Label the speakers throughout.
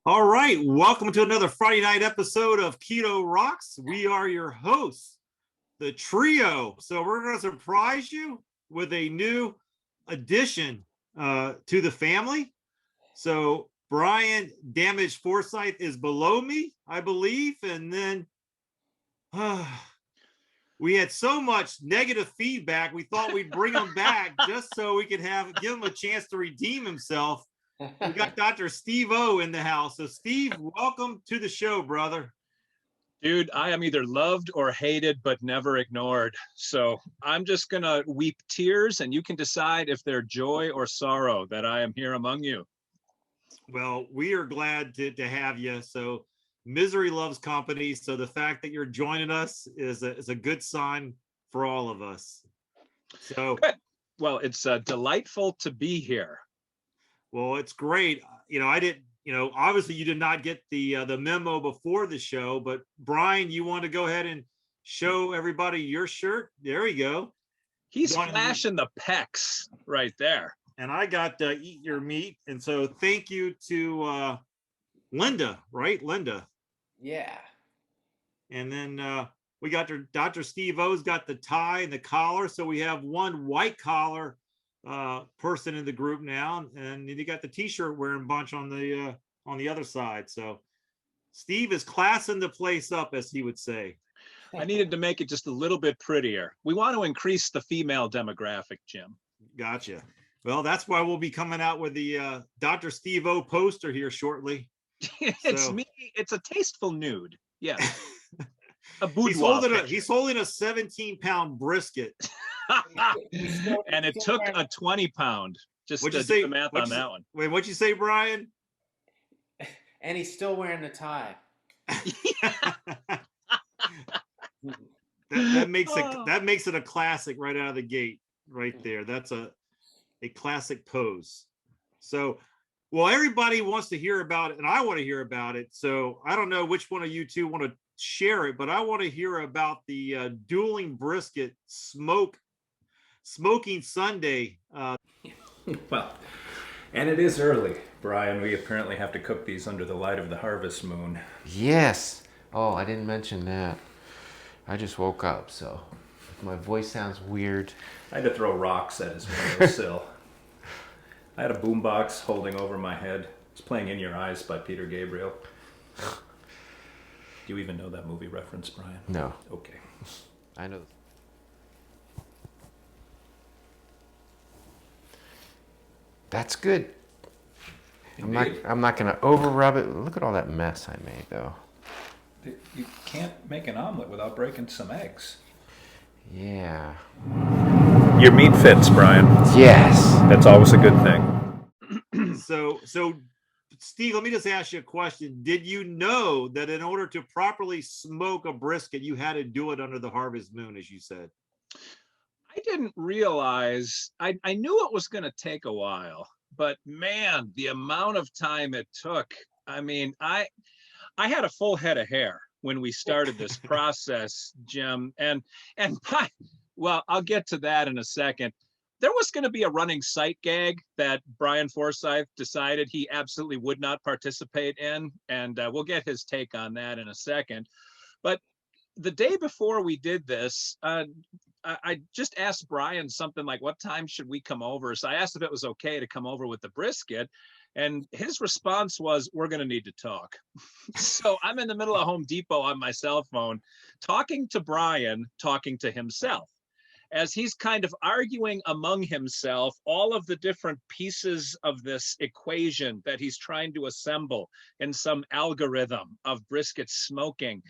Speaker 1: All right, welcome to another Friday night episode of Keto Rocks. We are your hosts, the trio. So we're going to surprise you with a new addition to the family. So Brian Damaged Forsythe is below me, I believe. And then we had so much negative feedback, we thought we'd bring him back just so we could give him a chance to redeem himself. We got Dr. Steve O in the house. So Steve, welcome to the show, brother.
Speaker 2: Dude, I am either loved or hated, but never ignored. So I'm just going to weep tears and you can decide if they're joy or sorrow that I am here among you.
Speaker 1: Well, we are glad to have you. So misery loves company. So the fact that you're joining us is a good sign for all of us. So,
Speaker 2: good. Well, it's delightful to be here.
Speaker 1: Well, it's great. Obviously you did not get the memo before the show, but Brian, you want to go ahead and show everybody your shirt? There you go.
Speaker 2: He's flashing the pecs right there.
Speaker 1: And I got Eat Your Meat. And so thank you to Linda, right? Linda.
Speaker 3: Yeah.
Speaker 1: And then we got Dr. Steve O's got the tie and the collar. So we have one white collar person in the group now, and you got the t-shirt wearing bunch on the other side. So Steve is classing the place up, as he would say.
Speaker 2: I needed to make it just a little bit prettier. We want to increase the female demographic, Jim.
Speaker 1: Gotcha. Well, that's why we'll be coming out with the Dr. Steve O poster here shortly.
Speaker 2: It's me. It's a tasteful nude. Yeah. A boudoir.
Speaker 1: He's holding a 17-pound brisket.
Speaker 2: And it took a 20-pound. Just to do the math on that one.
Speaker 1: Wait, what'd you say, Brian?
Speaker 3: And he's still wearing the tie.
Speaker 1: that makes it a classic right out of the gate, right there. That's a classic pose. So, well, everybody wants to hear about it, and I want to hear about it. So I don't know which one of you two want to share it, but I want to hear about the Dueling Brisket Smoking Sunday.
Speaker 4: Well, and it is early, Brian. We apparently have to cook these under the light of the harvest moon.
Speaker 5: Yes. Oh, I didn't mention that. I just woke up, so if my voice sounds weird.
Speaker 4: I had to throw rocks at his windowsill. I had a boombox holding over my head. It's playing In Your Eyes by Peter Gabriel. Do you even know that movie reference, Brian?
Speaker 5: No.
Speaker 4: Okay.
Speaker 5: I know. That's good.
Speaker 4: Indeed.
Speaker 5: I'm not going to over rub it. Look at all that mess I made, though.
Speaker 4: You can't make an omelet without breaking some eggs.
Speaker 5: Yeah.
Speaker 4: Your meat fits, Brian.
Speaker 5: Yes.
Speaker 4: That's always a good thing.
Speaker 1: So Steve, let me just ask you a question. Did you know that in order to properly smoke a brisket, you had to do it under the harvest moon, as you said?
Speaker 2: I didn't realize, I knew it was going to take a while, but man, the amount of time it took. I mean, I had a full head of hair when we started this process, Jim, and well, I'll get to that in a second. There was going to be a running sight gag that Brian Forsythe decided he absolutely would not participate in, and we'll get his take on that in a second. But the day before we did this, I just asked Brian something like, what time should we come over? So I asked if it was okay to come over with the brisket. And his response was, we're going to need to talk. So I'm in the middle of Home Depot on my cell phone, talking to Brian, talking to himself, as he's kind of arguing among himself all of the different pieces of this equation that he's trying to assemble in some algorithm of brisket smoking.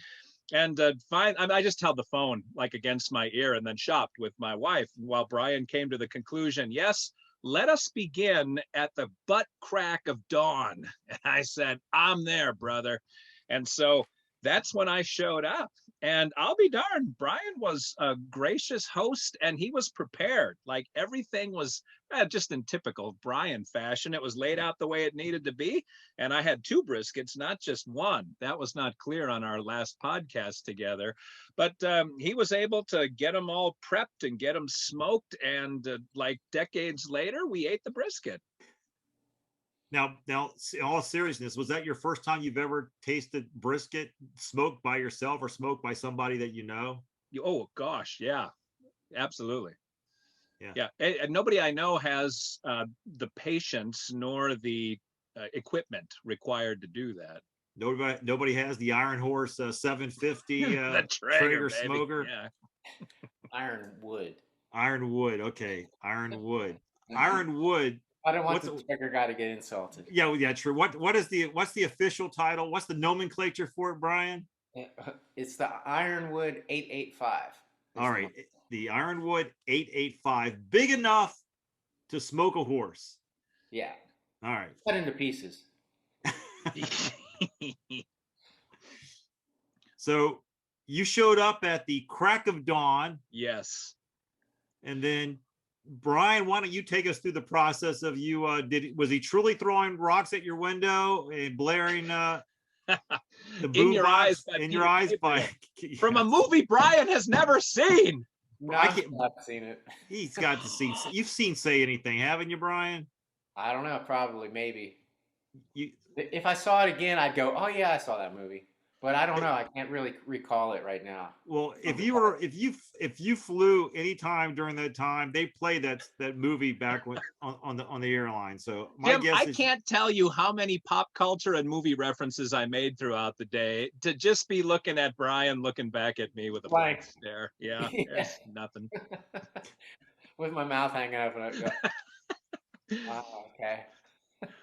Speaker 2: And I just held the phone like against my ear and then shopped with my wife while Brian came to the conclusion, yes, let us begin at the butt crack of dawn. And I said, I'm there, brother. And so that's when I showed up. And I'll be darned, Brian was a gracious host and he was prepared. Like everything was just in typical Brian fashion. It was laid out the way it needed to be. And I had 2 briskets, not just one. That was not clear on our last podcast together. But he was able to get them all prepped and get them smoked. And like decades later, we ate the brisket.
Speaker 1: Now, in all seriousness, was that your first time you've ever tasted brisket smoked by yourself or smoked by somebody that you know?
Speaker 2: Oh gosh, yeah, absolutely.
Speaker 1: Yeah.
Speaker 2: Yeah, and nobody I know has the patience nor the equipment required to do that.
Speaker 1: Nobody has the Iron Horse 750
Speaker 2: The
Speaker 1: Traeger
Speaker 2: baby.
Speaker 1: smoker.
Speaker 2: Yeah.
Speaker 3: Ironwood.
Speaker 1: Ironwood. Okay. Ironwood. Ironwood.
Speaker 3: I don't want
Speaker 1: What's
Speaker 3: the trigger guy to get insulted.
Speaker 1: yeah, true. What's the official title? What's the nomenclature for it, Brian?
Speaker 3: It's the Ironwood 885.
Speaker 1: All right. The Ironwood 885. Big enough to smoke a horse.
Speaker 3: Yeah.
Speaker 1: All right.
Speaker 3: Cut into pieces.
Speaker 1: So you showed up at the crack of dawn.
Speaker 2: Yes.
Speaker 1: And then Brian, why don't you take us through the process of you was he truly throwing rocks at your window and blaring the boom
Speaker 2: your
Speaker 1: box
Speaker 2: eyes
Speaker 1: in your eyes by
Speaker 2: from a movie Brian has never seen.
Speaker 3: No,
Speaker 1: I
Speaker 3: I've
Speaker 1: can't-
Speaker 3: not seen it.
Speaker 1: He's got to see. You've seen Say Anything, haven't you, Brian?
Speaker 3: I don't know. Probably, maybe.
Speaker 1: You
Speaker 3: If I saw it again, I'd go, "Oh yeah, I saw that movie." But I don't know. I can't really recall it right now.
Speaker 1: well, if you flew anytime during that time, they played that movie back when on the airline. So my
Speaker 2: Jim,
Speaker 1: guess
Speaker 2: I
Speaker 1: is
Speaker 2: can't tell you how many pop culture and movie references I made throughout the day to just be looking at Brian looking back at me with a blank stare. Yeah,
Speaker 3: Yeah.
Speaker 2: there's nothing.
Speaker 3: With my mouth hanging open, I go, "Oh, okay."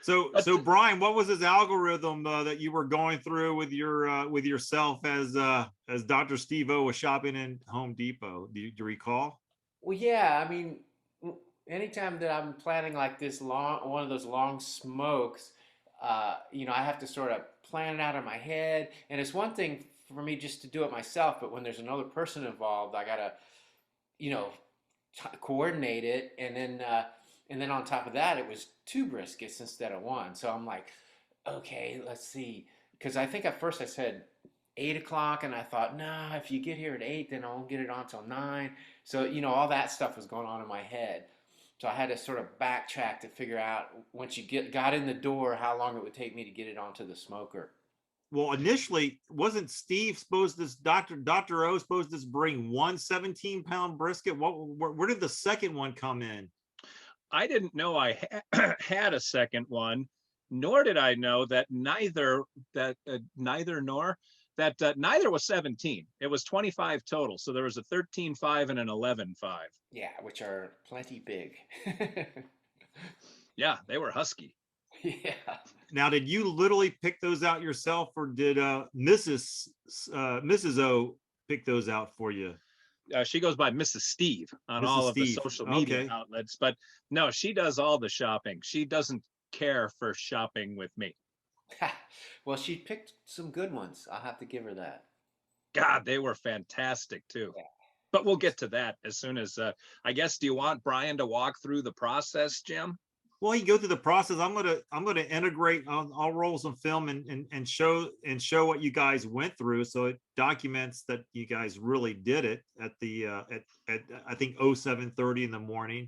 Speaker 1: So Brian, what was his algorithm that you were going through with yourself as Dr. Steve-O was shopping in Home Depot? Do you recall?
Speaker 3: Well, yeah. I mean, anytime that I'm planning like this one of those long smokes, I have to sort of plan it out in my head. And it's one thing for me just to do it myself, but when there's another person involved, I gotta, coordinate it. And then on top of that, it was 2 briskets instead of 1. So I'm like, okay, let's see. Because I think at first I said 8 o'clock, and I thought, nah, if you get here at 8, then I won't get it on till 9. So, all that stuff was going on in my head. So I had to sort of backtrack to figure out once you got in the door, how long it would take me to get it onto the smoker.
Speaker 1: Well, initially, wasn't Steve supposed to, Dr. O supposed to bring 1 17-pound brisket? Where did the second one come in?
Speaker 2: I didn't know I had a second one, nor did I know that neither was 17. It was 25 total. So there was a 13.5 and an 11.5.
Speaker 3: Yeah, which are plenty big.
Speaker 2: Yeah, they were husky.
Speaker 3: Yeah.
Speaker 1: Now, did you literally pick those out yourself, or did Mrs. O pick those out for you?
Speaker 2: She goes by Mrs. Steve on all of the social media outlets, but no, she does all the shopping. She doesn't care for shopping with me.
Speaker 3: Well, she picked some good ones. I'll have to give her that.
Speaker 2: God, they were fantastic too.
Speaker 3: Yeah.
Speaker 2: But we'll get to that as soon as, I guess, do you want Brian to walk through the process, Jim?
Speaker 1: Well, you go through the process. I'm gonna integrate. I'll roll some film and show what you guys went through, so it documents that you guys really did it at the at I think 07:30 in the morning,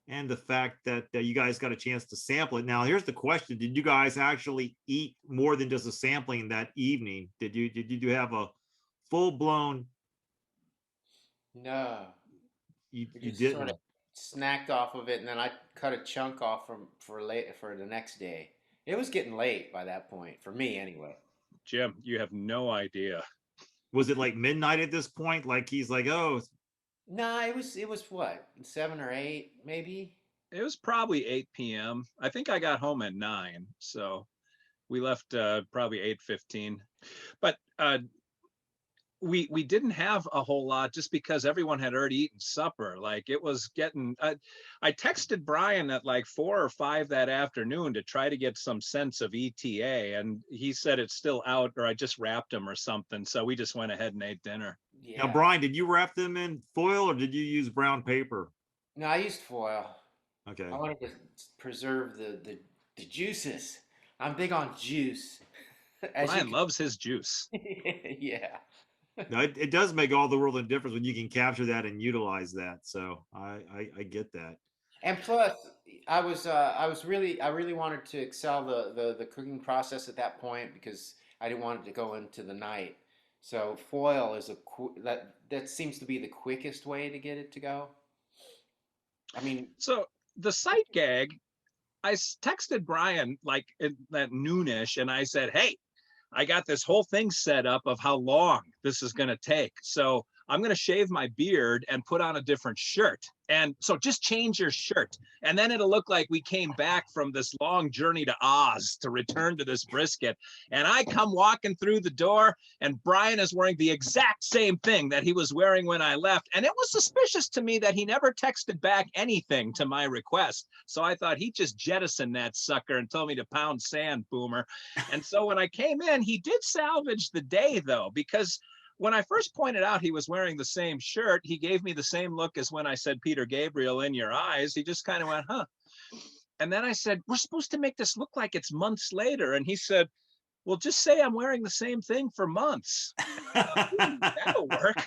Speaker 1: and the fact that you guys got a chance to sample it. Now, here's the question: did you guys actually eat more than just a sampling that evening? Did you have a full blown?
Speaker 3: No,
Speaker 1: You
Speaker 3: just
Speaker 1: didn't.
Speaker 3: sort of snacked off of it, and then I cut a chunk off for the next day. It was getting late by that point for me, anyway.
Speaker 2: Jim, you have no idea.
Speaker 1: Was it like midnight at this point? Like he's like, oh.
Speaker 3: Nah, it was what, 7 or 8 maybe.
Speaker 2: It was probably 8 p.m. I think I got home at 9, so we left probably 8:15. But we didn't have a whole lot just because everyone had already eaten supper. Like it was getting, I texted Brian at like 4 or 5 that afternoon to try to get some sense of ETA, and he said it's still out, or I just wrapped him or something. So we just went ahead and ate dinner.
Speaker 3: Yeah.
Speaker 1: Now, Brian, did you wrap them in foil or did you use brown paper?
Speaker 3: No, I used foil.
Speaker 1: Okay.
Speaker 3: I wanted to preserve the juices. I'm big on juice.
Speaker 2: Brian loves his juice.
Speaker 3: Yeah.
Speaker 1: No, it does make all the world of difference when you can capture that and utilize that. So I get that.
Speaker 3: And plus, I really wanted to excel the cooking process at that point because I didn't want it to go into the night. So foil is that seems to be the quickest way to get it to go. I mean,
Speaker 2: So the sight gag, texted Brian like at that noonish, and I said, "Hey, I got this whole thing set up of how long this is going to take. So I'm going to shave my beard and put on a different shirt. And so just change your shirt. And then it'll look like we came back from this long journey to Oz to return to this brisket. And I come walking through the door, and Brian is wearing the exact same thing that he was wearing when I left. And it was suspicious to me that he never texted back anything to my request. So I thought he just jettisoned that sucker and told me to pound sand, boomer. And so when I came in, he did salvage the day, though, because when I first pointed out he was wearing the same shirt, he gave me the same look as when I said, Peter Gabriel, in your eyes. He just kind of went, huh. And then I said, we're supposed to make this look like it's months later. And he said, well, just say I'm wearing the same thing for months. That'll work.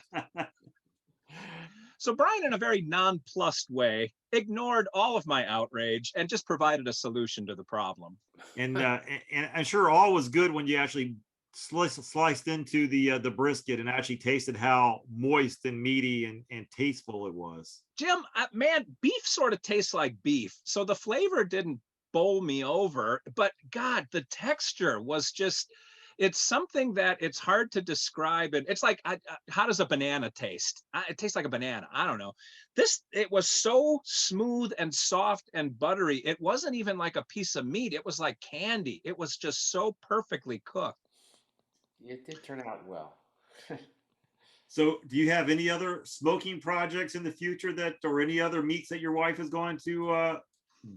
Speaker 2: So Brian, in a very nonplussed way, ignored all of my outrage and just provided a solution to the problem.
Speaker 1: And I'm sure all was good when you actually sliced into the brisket and actually tasted how moist and meaty and tasteful it was.
Speaker 2: Jim, man, beef sort of tastes like beef. So the flavor didn't bowl me over, but God, the texture was just, it's something that it's hard to describe. And it's like, how does a banana taste? It tastes like a banana. I don't know. It was so smooth and soft and buttery. It wasn't even like a piece of meat. It was like candy. It was just so perfectly cooked.
Speaker 3: it did turn out well.
Speaker 1: So do you have any other smoking projects in the future or any other meats that your wife is going to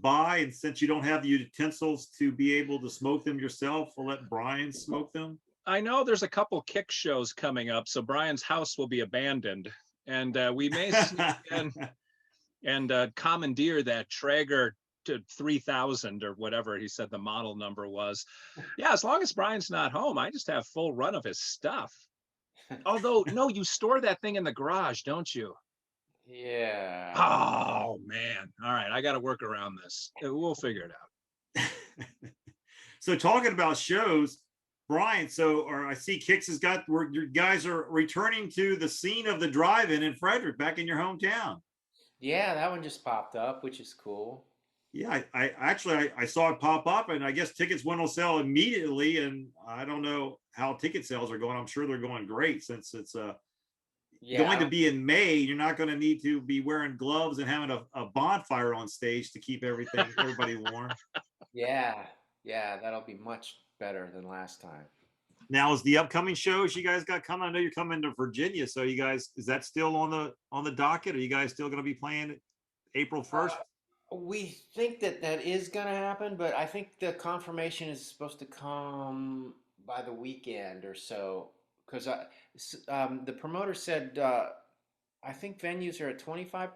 Speaker 1: buy? And since you don't have the utensils to be able to smoke them yourself, we'll let Brian smoke them.
Speaker 2: I know there's a couple Kix shows coming up, so Brian's house will be abandoned, and we may sneak in and commandeer that Traeger to 3000 or whatever he said the model number was. Yeah, as long as Brian's not home, I just have full run of his stuff. Although, no, you store that thing in the garage, don't you?
Speaker 3: Yeah.
Speaker 2: Oh, man. All right, I got to work around this. We'll figure it out.
Speaker 1: So talking about shows, Brian, I see Kix has got, your guys are returning to the scene of the drive-in in Frederick, back in your hometown.
Speaker 3: Yeah, that one just popped up, which is cool.
Speaker 1: Yeah, I saw it pop up, and I guess tickets went on sale immediately. And I don't know how ticket sales are going. I'm sure they're going great since it's going to be in May. You're not going to need to be wearing gloves and having a bonfire on stage to keep everybody warm.
Speaker 3: Yeah, that'll be much better than last time.
Speaker 1: Now, is the upcoming shows you guys got coming? I know you're coming to Virginia, so you guys, is that still on the docket? Are you guys still going to be playing April 1st?
Speaker 3: We think that is going to happen, but I think the confirmation is supposed to come by the weekend or so, because the promoter said I think venues are at 25%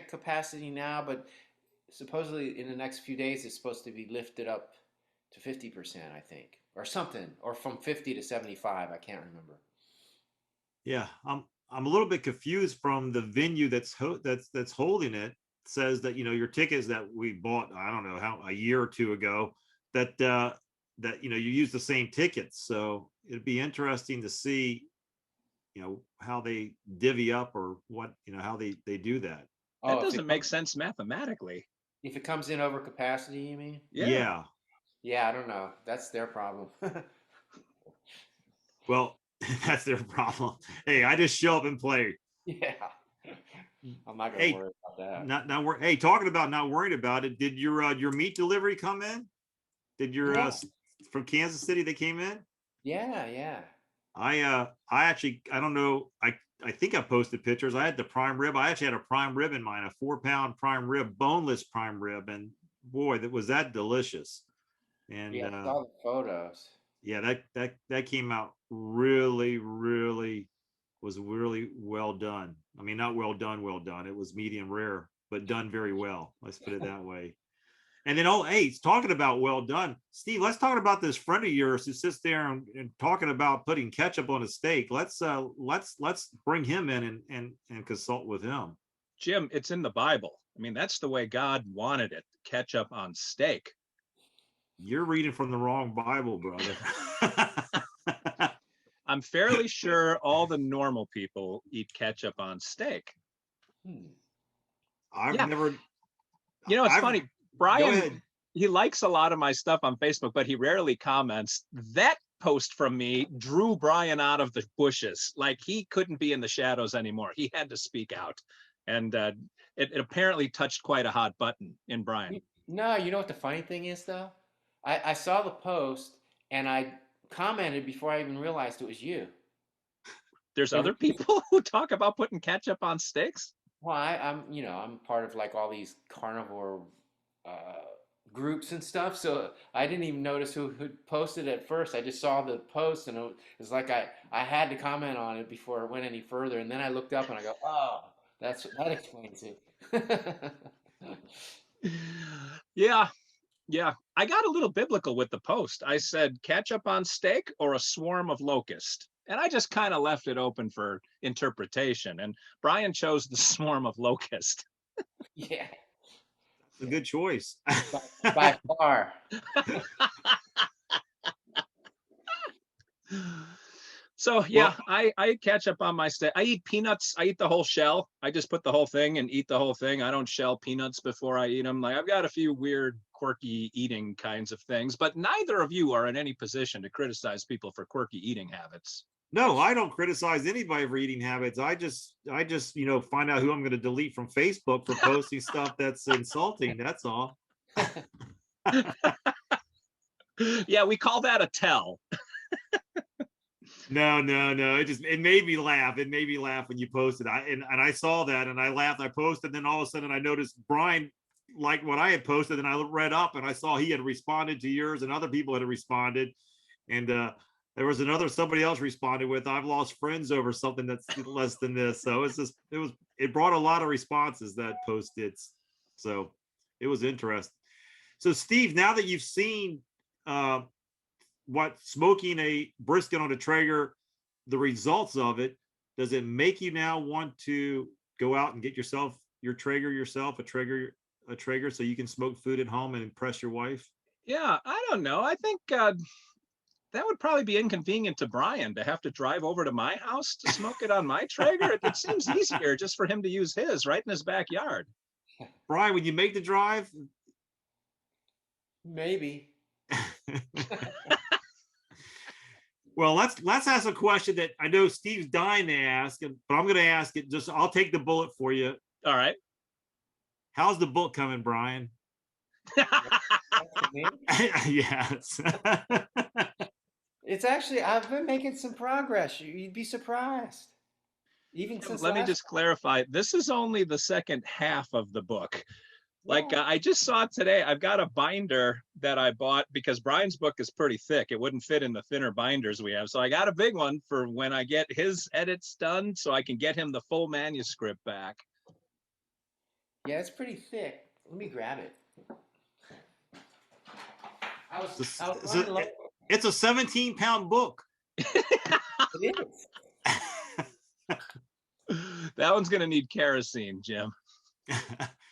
Speaker 3: capacity now, but supposedly in the next few days it's supposed to be lifted up to 50%, I think, or something, or from 50 to 75. I can't remember.
Speaker 1: Yeah, I'm a little bit confused from the venue that's holding it. Says that, your tickets that we bought, I don't know a year or two ago, that you use the same tickets. So it'd be interesting to see, how they divvy up or what, how they do that.
Speaker 2: That doesn't make sense mathematically.
Speaker 3: If it comes in over capacity, you mean?
Speaker 1: Yeah.
Speaker 3: Yeah, I don't know. That's their problem.
Speaker 1: Well, that's their problem. Hey, I just show up and play.
Speaker 3: Yeah. I'm not gonna worry about that.
Speaker 1: Hey, talking about not worried about it, did your meat delivery come in? Did your from Kansas City they came in?
Speaker 3: Yeah.
Speaker 1: I actually, I don't know. I think I posted pictures. I had the prime rib. I actually had a prime rib in mine, a 4-pound prime rib, boneless prime rib, and boy, was that delicious. And
Speaker 3: I saw the photos.
Speaker 1: Yeah, that came out really was really well done. I mean, not well done. It was medium rare, but done very well. Let's put it that way. And then, it's talking about well done. Steve, let's talk about this friend of yours who sits there and talking about putting ketchup on a steak. Let's bring him in and consult with him.
Speaker 2: Jim, it's in the Bible. I mean, that's the way God wanted it. Ketchup on steak.
Speaker 1: You're reading from the wrong Bible, brother.
Speaker 2: I'm fairly sure all the normal people eat ketchup on steak.
Speaker 1: I've
Speaker 2: Yeah.
Speaker 1: never.
Speaker 2: You know, it's funny.
Speaker 1: Go
Speaker 2: Brian,
Speaker 1: ahead.
Speaker 2: he likes a lot of my stuff on Facebook, but he rarely comments. That post from me drew Brian out of the bushes. Like, he couldn't be in the shadows anymore. He had to speak out. And it apparently touched quite a hot button in Brian.
Speaker 3: No, you know what the funny thing is, though? I saw the post and I commented before I even realized it was you.
Speaker 2: There's other people who talk about putting ketchup on steaks?
Speaker 3: Well, I'm part of like all these carnivore groups and stuff, so I didn't even notice who posted at first. I just saw the post, and it was like I had to comment on it before it went any further, and then I looked up and I go, oh, that explains it.
Speaker 2: Yeah. I got a little biblical with the post. I said ketchup on steak or a swarm of locust. And I just kind of left it open for interpretation. And Brian chose the swarm of locust.
Speaker 3: Yeah.
Speaker 1: It's a good choice.
Speaker 3: By far.
Speaker 2: So yeah, I eat ketchup on my steak. I eat peanuts. I eat the whole shell. I just put the whole thing and eat the whole thing. I don't shell peanuts before I eat them. Like, I've got a few weird, quirky eating kinds of things, but neither of you are in any position to criticize people for quirky eating habits.
Speaker 1: No, I don't criticize anybody for eating habits. I just, find out who I'm going to delete from Facebook for posting stuff that's insulting. That's all.
Speaker 2: Yeah, we call that a tell.
Speaker 1: No. It made me laugh. It made me laugh when you posted. I saw that and I laughed. I posted, and then all of a sudden I noticed Brian liked what I had posted, and I read up and I saw he had responded to yours, and other people had responded. And there was somebody else responded with, I've lost friends over something that's less than this. So it brought a lot of responses, that post did. So it was interesting. So Steve, now that you've seen what smoking a brisket on a Traeger, the results of it, does it make you now want to go out and get your Traeger yourself, a Traeger, so you can smoke food at home and impress your wife?
Speaker 2: Yeah, I don't know. I think that would probably be inconvenient to Brian to have to drive over to my house to smoke it on my Traeger. It seems easier just for him to use his right in his backyard.
Speaker 1: Brian, would you make the drive?
Speaker 3: Maybe.
Speaker 1: Well, let's ask a question that I know Steve's dying to ask, but I'm going to ask it. I'll take the bullet for you.
Speaker 2: All right.
Speaker 1: How's the book coming, Brian? Yes.
Speaker 3: It's actually, I've been making some progress. You'd be surprised. Even since
Speaker 2: Let me just clarify. This is only the second half of the book. Like, I just saw it today. I've got a binder that I bought because Brian's book is pretty thick. It wouldn't fit in the thinner binders we have. So I got a big one for when I get his edits done so I can get him the full manuscript back.
Speaker 3: Yeah, it's pretty thick. Let me grab it.
Speaker 1: It's a 17-pound book.
Speaker 3: It is.
Speaker 2: That one's going to need kerosene, Jim.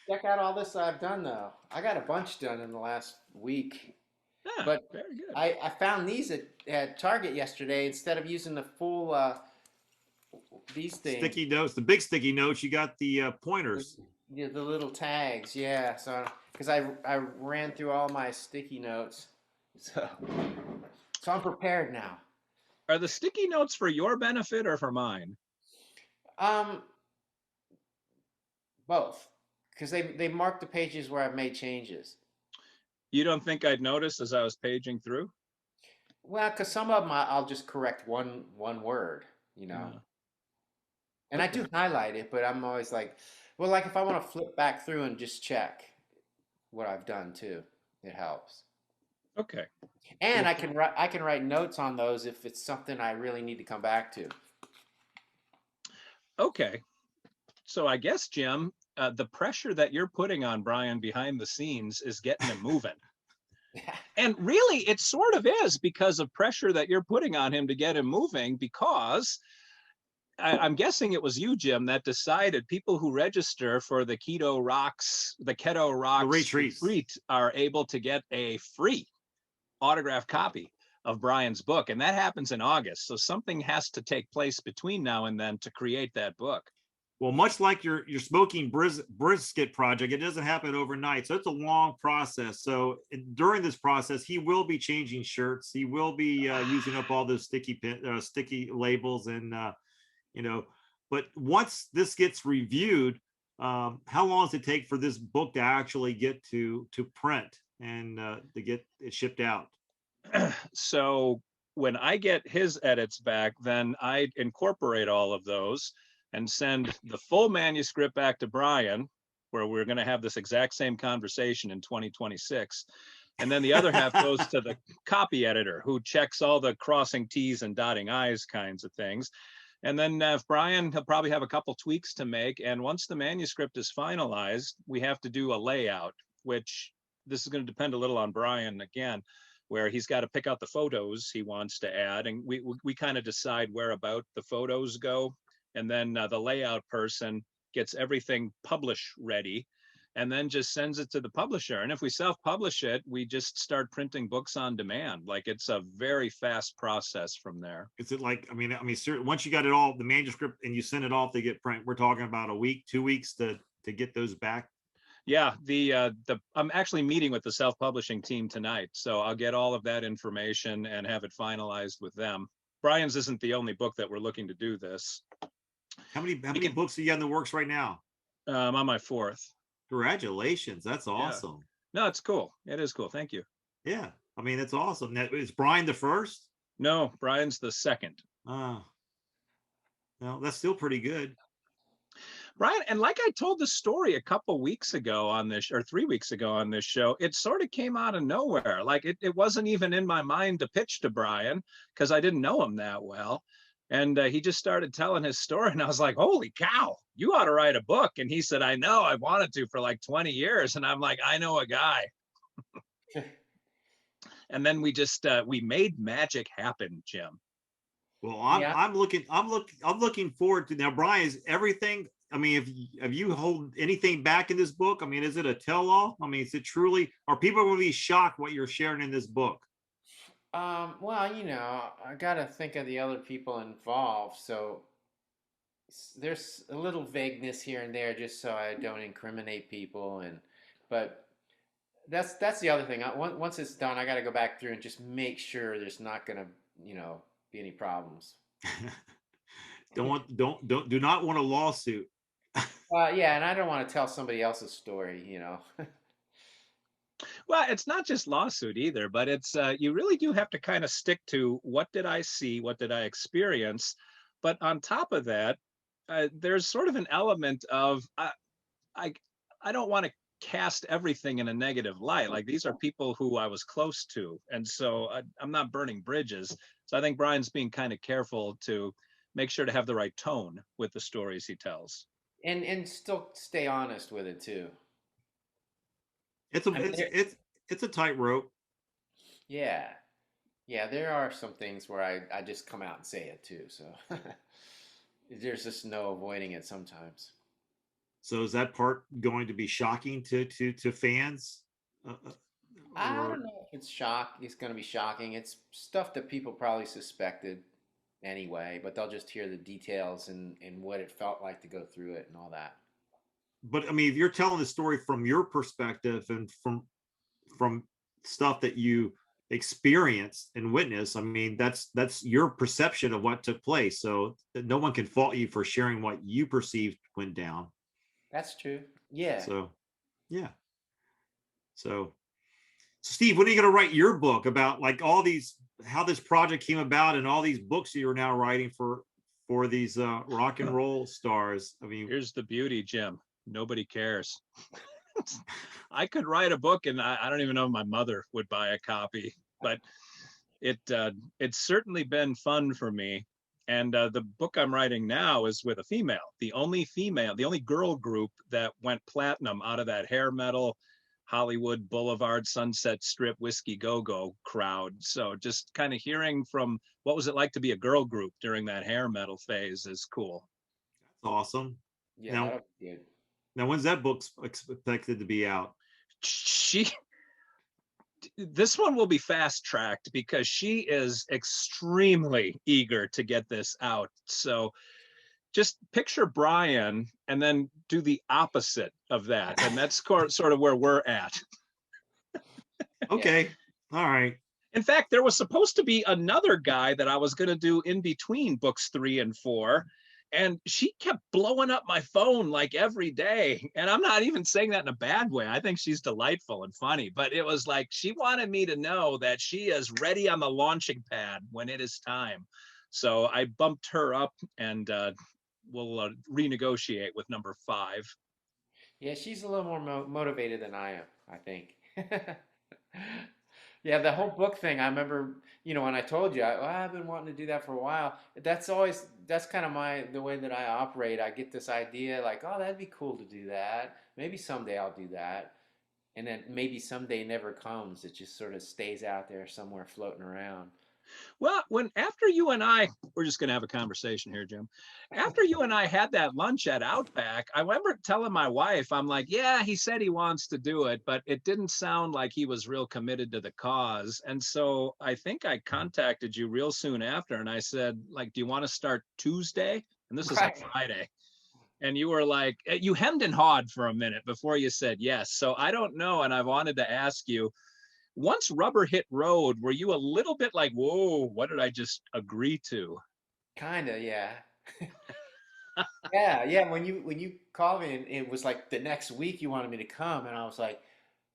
Speaker 3: Check out all this I've done, though. I got a bunch done in the last week.
Speaker 2: Yeah,
Speaker 3: but
Speaker 2: very good.
Speaker 3: I found these at Target yesterday. Instead of using the full these things,
Speaker 1: sticky notes, the big sticky notes, you got the pointers.
Speaker 3: Yeah, the little tags. Yeah, so because I ran through all my sticky notes, so I'm prepared now.
Speaker 2: Are the sticky notes for your benefit or for mine?
Speaker 3: Both, because they mark the pages where I've made changes.
Speaker 2: You don't think I'd notice as I was paging through?
Speaker 3: Well, because some of them I'll just correct one word,
Speaker 2: Yeah.
Speaker 3: And I do highlight it, but I'm always like, well, like if I want to flip back through and just check what I've done too, it helps.
Speaker 2: Okay.
Speaker 3: And I can write notes on those if it's something I really need to come back to.
Speaker 2: Okay. So I guess, Jim, the pressure that you're putting on Brian behind the scenes is getting him moving. And really, it sort of is because of pressure that you're putting on him to get him moving, because I'm guessing it was you, Jim, that decided people who register for the Keto Rocks
Speaker 1: retreats.
Speaker 2: retreat are able to get a free autographed copy of Brian's book. And that happens in August. So something has to take place between now and then to create that book.
Speaker 1: Well, much like your smoking brisket project, it doesn't happen overnight. So it's a long process. So during this process, he will be changing shirts. He will be using up all those sticky labels and, but once this gets reviewed, how long does it take for this book to actually get to print and to get it shipped out?
Speaker 2: So when I get his edits back, then I incorporate all of those and send the full manuscript back to Brian, where we're going to have this exact same conversation in 2026. And then the other half goes to the copy editor, who checks all the crossing T's and dotting I's kinds of things. And then if Brian, he'll probably have a couple tweaks to make. And once the manuscript is finalized, we have to do a layout, which this is going to depend a little on Brian again, where he's got to pick out the photos he wants to add. And we kind of decide where about the photos go. And then the layout person gets everything publish ready and then just sends it to the publisher. And if we self-publish it, we just start printing books on demand. Like, it's a very fast process from there.
Speaker 1: Is it like, once you got it all, the manuscript, and you send it off to get print, we're talking about a week, 2 weeks to get those back?
Speaker 2: Yeah, I'm actually meeting with the self-publishing team tonight, so I'll get all of that information and have it finalized with them. Brian's isn't the only book that we're looking to do this.
Speaker 1: How many books are you got in the works right now?
Speaker 2: I'm on my 4th.
Speaker 1: Congratulations. That's awesome.
Speaker 2: Yeah. No, it's cool. It is cool. Thank you.
Speaker 1: Yeah. It's awesome. Now, is Brian the first?
Speaker 2: No, Brian's the second.
Speaker 1: Well, that's still pretty good.
Speaker 2: Brian, and like I told the story a couple weeks ago on this, or 3 weeks ago on this show, it sort of came out of nowhere. Like, it wasn't even in my mind to pitch to Brian because I didn't know him that well. And he just started telling his story, and I was like, holy cow, you ought to write a book. And he said, I know, I wanted to for like 20 years. And I'm like, I know a guy. And then we made magic happen, Jim.
Speaker 1: Well, I'm looking forward to now. Brian, is everything? Have you hold anything back in this book? Is it a tell-all? Is it truly? Are people going to be shocked what you're sharing in this book?
Speaker 3: Well, I got to think of the other people involved. So there's a little vagueness here and there, just so I don't incriminate people. But that's the other thing. Once it's done, I got to go back through and just make sure there's not going to, be any problems.
Speaker 1: Do not want a lawsuit.
Speaker 3: Yeah, and I don't want to tell somebody else's story,
Speaker 2: Well, it's not just lawsuit either, but it's you really do have to kind of stick to what did I see, what did I experience. But on top of that, there's sort of an element of I don't want to cast everything in a negative light. Like, these are people who I was close to, and so I'm not burning bridges. So I think Brian's being kind of careful to make sure to have the right tone with the stories he tells,
Speaker 3: and still stay honest with it too.
Speaker 1: It's a tightrope.
Speaker 3: Yeah, there are some things where I just come out and say it too. So there's just no avoiding it sometimes.
Speaker 1: So is that part going to be shocking to fans?
Speaker 3: I don't know if it's going to be shocking. It's stuff that people probably suspected anyway, but they'll just hear the details and what it felt like to go through it and all that.
Speaker 1: But if you're telling the story from your perspective and from stuff that you experienced and witnessed, that's your perception of what took place. So no one can fault you for sharing what you perceived went down.
Speaker 3: That's true. Yeah.
Speaker 1: So, yeah. So Steve, when are you going to write your book about like all these, how this project came about and all these books you are now writing for these rock and roll stars?
Speaker 2: Here's the beauty, Jim. Nobody cares. I could write a book and I don't even know if my mother would buy a copy, but it's certainly been fun for me. And the book I'm writing now is with a female, the only girl group that went platinum out of that hair metal Hollywood Boulevard, Sunset Strip, Whiskey Go-Go crowd. So just kind of hearing from what was it like to be a girl group during that hair metal phase is cool.
Speaker 1: That's awesome.
Speaker 3: Yeah,
Speaker 1: Now,
Speaker 3: that'll be good.
Speaker 1: now when's that book expected to be out?
Speaker 2: This one will be fast tracked because she is extremely eager to get this out. So just picture Brian and then do the opposite of that. And that's sort of where we're at.
Speaker 1: Okay. All right.
Speaker 2: In fact, there was supposed to be another guy that I was going to do in between books 3 and 4. And she kept blowing up my phone like every day. And I'm not even saying that in a bad way. I think she's delightful and funny. But it was like she wanted me to know that she is ready on the launching pad when it is time. So I bumped her up, and we'll renegotiate with number 5.
Speaker 3: Yeah, she's a little more motivated than I am, I think. Yeah, the whole book thing, I remember, when I told you, I've been wanting to do that for a while. That's kind of the way that I operate. I get this idea like, oh, that'd be cool to do that. Maybe someday I'll do that. And then maybe someday never comes. It just sort of stays out there somewhere floating around.
Speaker 2: Well, after you and I, we're just going to have a conversation here, Jim. After you and I had that lunch at Outback, I remember telling my wife, I'm like, yeah, he said he wants to do it, but it didn't sound like he was real committed to the cause. And so I think I contacted you real soon after, and I said, like, do you want to start Tuesday? And this is
Speaker 3: Right.
Speaker 2: a Friday. And you were like, you hemmed and hawed for a minute before you said yes. So I don't know. And I wanted to ask you, once rubber hit road, were you a little bit like, whoa, what did I just agree to?
Speaker 3: Kinda, yeah. Yeah. When you called me and it was like the next week you wanted me to come, and I was like,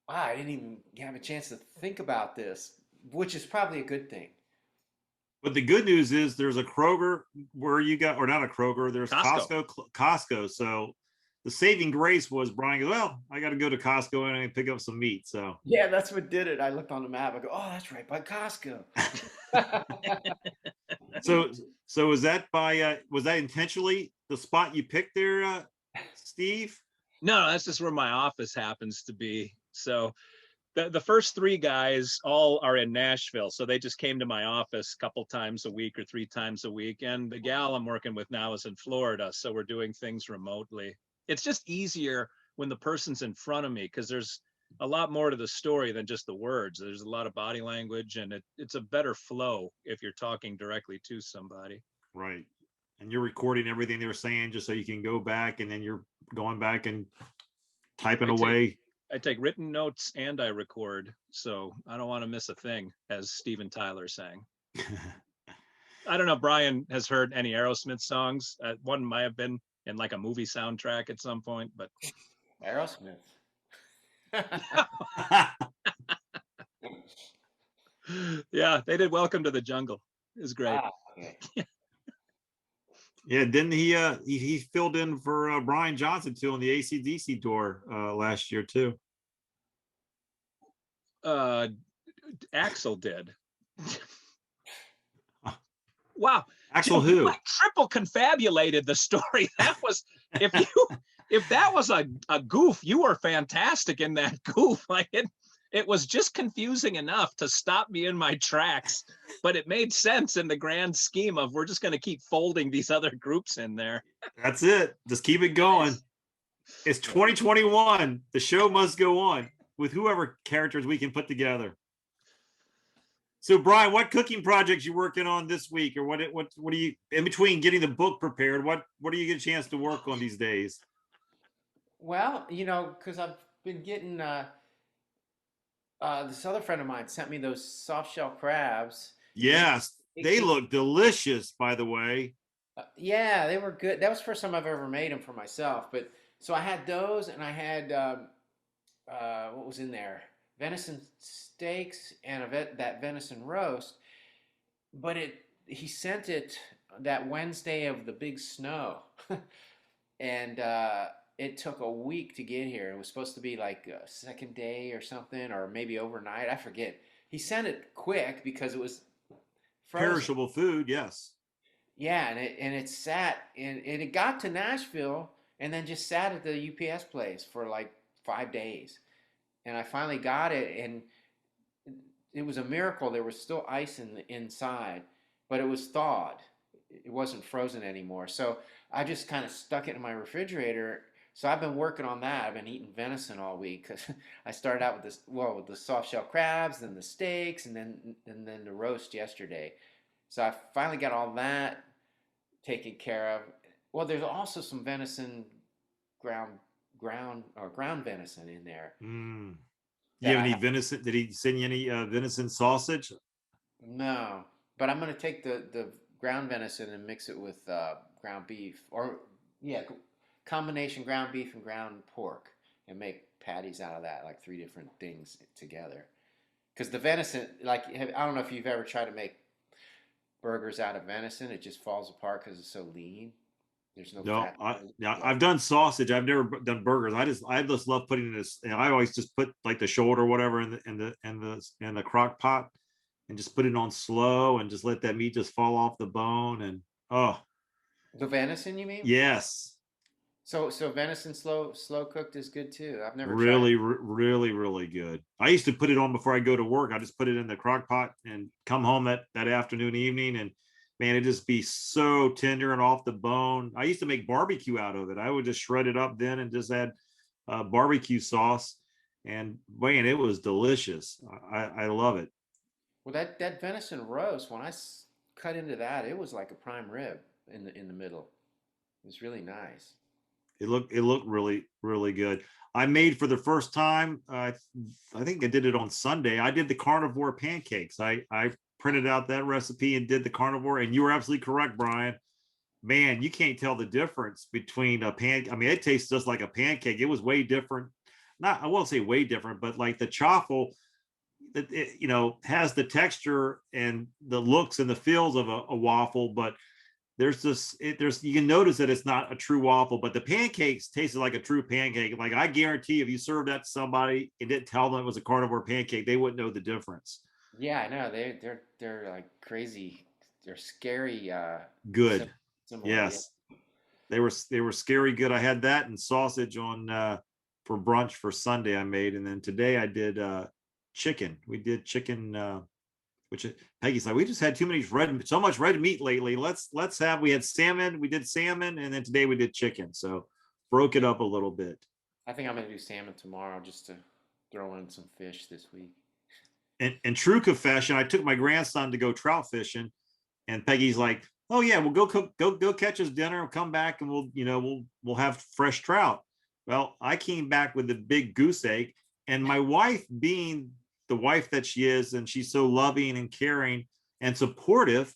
Speaker 3: wow, I didn't even have a chance to think about this, which is probably a good thing.
Speaker 1: But the good news is there's a Kroger where you got, or not a Kroger, there's
Speaker 2: Costco.
Speaker 1: Costco. So the saving grace was Brian goes, well, I got to go to Costco and I pick up some meat. So
Speaker 3: Yeah, that's what did it. I looked on the map. I go, oh, that's right by Costco.
Speaker 1: so was that intentionally the spot you picked there, Steve?
Speaker 2: No, that's just where my office happens to be. So the first 3 guys all are in Nashville. So they just came to my office a couple times a week or 3 times a week. And the gal I'm working with now is in Florida. So we're doing things remotely. It's just easier when the person's in front of me because there's a lot more to the story than just the words. There's a lot of body language, and it's a better flow if you're talking directly to somebody.
Speaker 1: Right. And you're recording everything they're saying just so you can go back, and then you're going back and typing away.
Speaker 2: I take written notes and I record, so I don't want to miss a thing, as Steven Tyler sang. I don't know if Brian has heard any Aerosmith songs. One might have been in like a movie soundtrack at some point, but
Speaker 3: Aerosmith.
Speaker 2: Yeah, they did Welcome to the Jungle. It was great.
Speaker 3: Ah, okay.
Speaker 1: Yeah, didn't he filled in for Brian Johnson too on the AC/DC tour last year too?
Speaker 2: Axel did. Wow.
Speaker 1: Axel who?
Speaker 2: Like triple confabulated the story. That was if that was a goof, you were fantastic in that goof. Like it was just confusing enough to stop me in my tracks, but it made sense in the grand scheme of we're just going to keep folding these other groups in there.
Speaker 1: That's it. Just keep it going. It's 2021. The show must go on with whoever characters we can put together. So Brian, what cooking projects you working on this week, or what are you in between getting the book prepared? What do you get a chance to work on these days?
Speaker 3: Well, because I've been getting this other friend of mine sent me those soft shell crabs.
Speaker 1: Yes, they look delicious, by the way.
Speaker 3: Yeah, they were good. That was the first time I've ever made them for myself. But so I had those, and I had what was in there? Venison steaks and that venison roast. But he sent it that Wednesday of the big snow, and it took a week to get here. It was supposed to be like a second day or something, or maybe overnight. I forget. He sent it quick because it was frozen.
Speaker 1: Perishable food, yes.
Speaker 3: Yeah, and it sat and it got to Nashville and then just sat at the UPS place for like 5 days. and I finally got it, and it was a miracle. There was still ice in the inside, but it was thawed. It wasn't frozen anymore. So I just kind of stuck it in my refrigerator. So I've been working on that. I've been eating venison all week because I started out with this, well, with the soft shell crabs, then the steaks, and then the roast yesterday. So I finally got all that taken care of. Well, there's also some venison ground venison in there.
Speaker 1: Mm. You
Speaker 3: that
Speaker 1: have
Speaker 3: I
Speaker 1: any venison? Did he send you any venison sausage?
Speaker 3: No, but I'm gonna take the ground venison and mix it with ground beef, or yeah, combination ground beef and ground pork, and make patties out of that, like 3 different things together. Because the venison, like, I don't know if you've ever tried to make burgers out of venison. It just falls apart because it's so lean. There's no
Speaker 1: No,
Speaker 3: fat.
Speaker 1: I've done sausage. I've never done burgers. I just love putting this. And I always just put like the shoulder or whatever in the crock pot, and just put it on slow and just let that meat just fall off the bone. And oh,
Speaker 3: The venison, you mean?
Speaker 1: yes,
Speaker 3: So venison slow cooked is good too. I've never tried
Speaker 1: really,
Speaker 3: it.
Speaker 1: really good. I used to put it on before I go to work. I just put it in the crock pot and come home that afternoon, evening, and man, it just be so tender and off the bone. I used to make barbecue out of it. I would just shred it up then and just add barbecue sauce, and man, it was delicious. I love it.
Speaker 3: Well, that venison roast, when I cut into that, it was like a prime rib in the middle. It was really nice.
Speaker 1: It looked really good. I made for the first time. I think I did it on Sunday. I did the carnivore pancakes. I printed out that recipe and did the carnivore. And you were absolutely correct, Brian. Man, you can't tell the difference between a pancake. I mean, it tastes just like a pancake. It was way different. Not, I won't say way different, but like the chaffle, that has the texture and the looks and the feels of a waffle, but there's you can notice that it's not a true waffle, but the pancakes tasted like a true pancake. Like, I guarantee if you served that to somebody and didn't tell them it was a carnivore pancake, they wouldn't know the difference.
Speaker 3: Yeah, I know. They're like crazy. They're scary.
Speaker 1: Good.
Speaker 3: Similar.
Speaker 1: Yes. They were scary good. I had that and sausage on for brunch for Sunday I made. And then today I did chicken. We did chicken which Peggy's like, we just had so much red meat lately. We had salmon, we did salmon, and then today we did chicken. So broke it up a little bit.
Speaker 3: I think I'm gonna do salmon tomorrow just to throw in some fish this week.
Speaker 1: And true confession, I took my grandson to go trout fishing, and Peggy's like, oh yeah, we'll go catch us dinner, we'll come back and we'll have fresh trout. Well, I came back with a big goose egg, and my wife, being the wife that she is, and she's so loving and caring and supportive,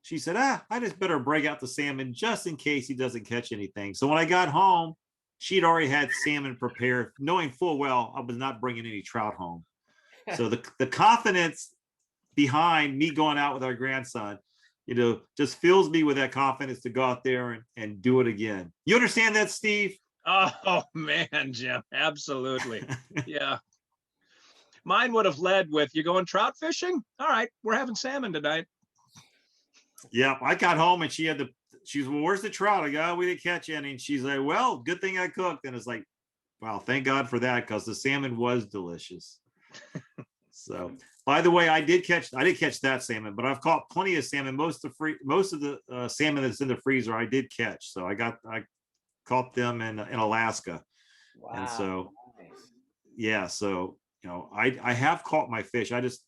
Speaker 1: she said, I just better break out the salmon just in case he doesn't catch anything. So when I got home, she'd already had salmon prepared, knowing full well I was not bringing any trout home. So the confidence behind me going out with our grandson, just fills me with that confidence to go out there and do it again. You understand that, Steve?
Speaker 2: Oh man, Jim, absolutely. Yeah. Mine would have led with, you going trout fishing? All right, we're having salmon tonight.
Speaker 1: Yeah, I got home and she's well, where's the trout? I go, oh, we didn't catch any. And she's like, well, good thing I cooked. And it's like, wow, thank God for that, because the salmon was delicious. So, by the way, I didn't catch that salmon, but I've caught plenty of salmon. Most of the salmon that's in the freezer I did catch. So I caught them in Alaska.
Speaker 3: Wow.
Speaker 1: And so,
Speaker 3: nice.
Speaker 1: yeah, so I have caught my fish. I just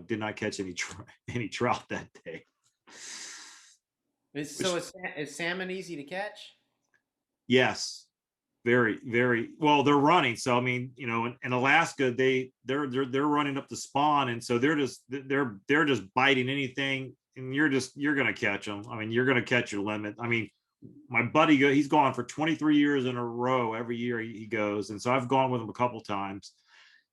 Speaker 1: did not catch any trout that day.
Speaker 3: Is salmon easy to catch?
Speaker 1: Yes, very, very well. They're running, so I mean, in Alaska, they're running up to spawn, and so they're just biting anything, and you're gonna catch them. I mean, you're gonna catch your limit. I mean, my buddy, he's gone for 23 years in a row. Every year he goes, and so I've gone with him a couple times,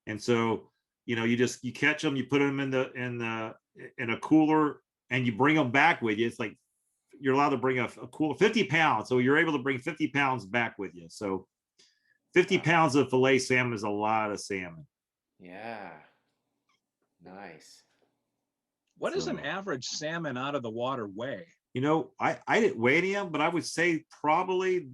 Speaker 1: and so you catch them, you put them in a cooler, and you bring them back with you. It's like you're allowed to bring a cooler 50 pounds. So you're able to bring 50 pounds back with you. So 50 pounds of filet salmon is a lot of salmon.
Speaker 3: Yeah. Nice.
Speaker 2: What does an average salmon out of the water weigh?
Speaker 1: I didn't weigh them, but I would say probably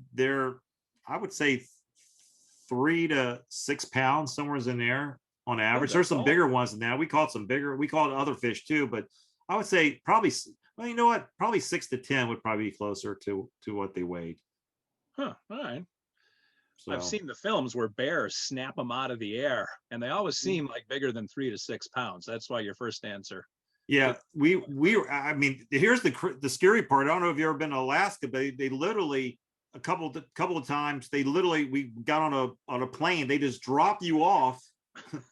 Speaker 1: 3 to 6 pounds, somewhere in there on average.
Speaker 2: that's
Speaker 1: There's some
Speaker 2: all.
Speaker 1: bigger ones than that. We caught some bigger. We caught other fish too, but I would say probably. Well, you know what? Probably 6 to 10 would probably be closer to what they weighed.
Speaker 2: Huh. All right.
Speaker 1: So
Speaker 2: I've seen the films where bears snap them out of the air, and they always seem like bigger than 3 to 6 pounds. That's why your first answer.
Speaker 1: yeah, we I mean, here's the scary part. I don't know if you've ever been to Alaska, but they literally a couple of times we got on a plane. They just drop you off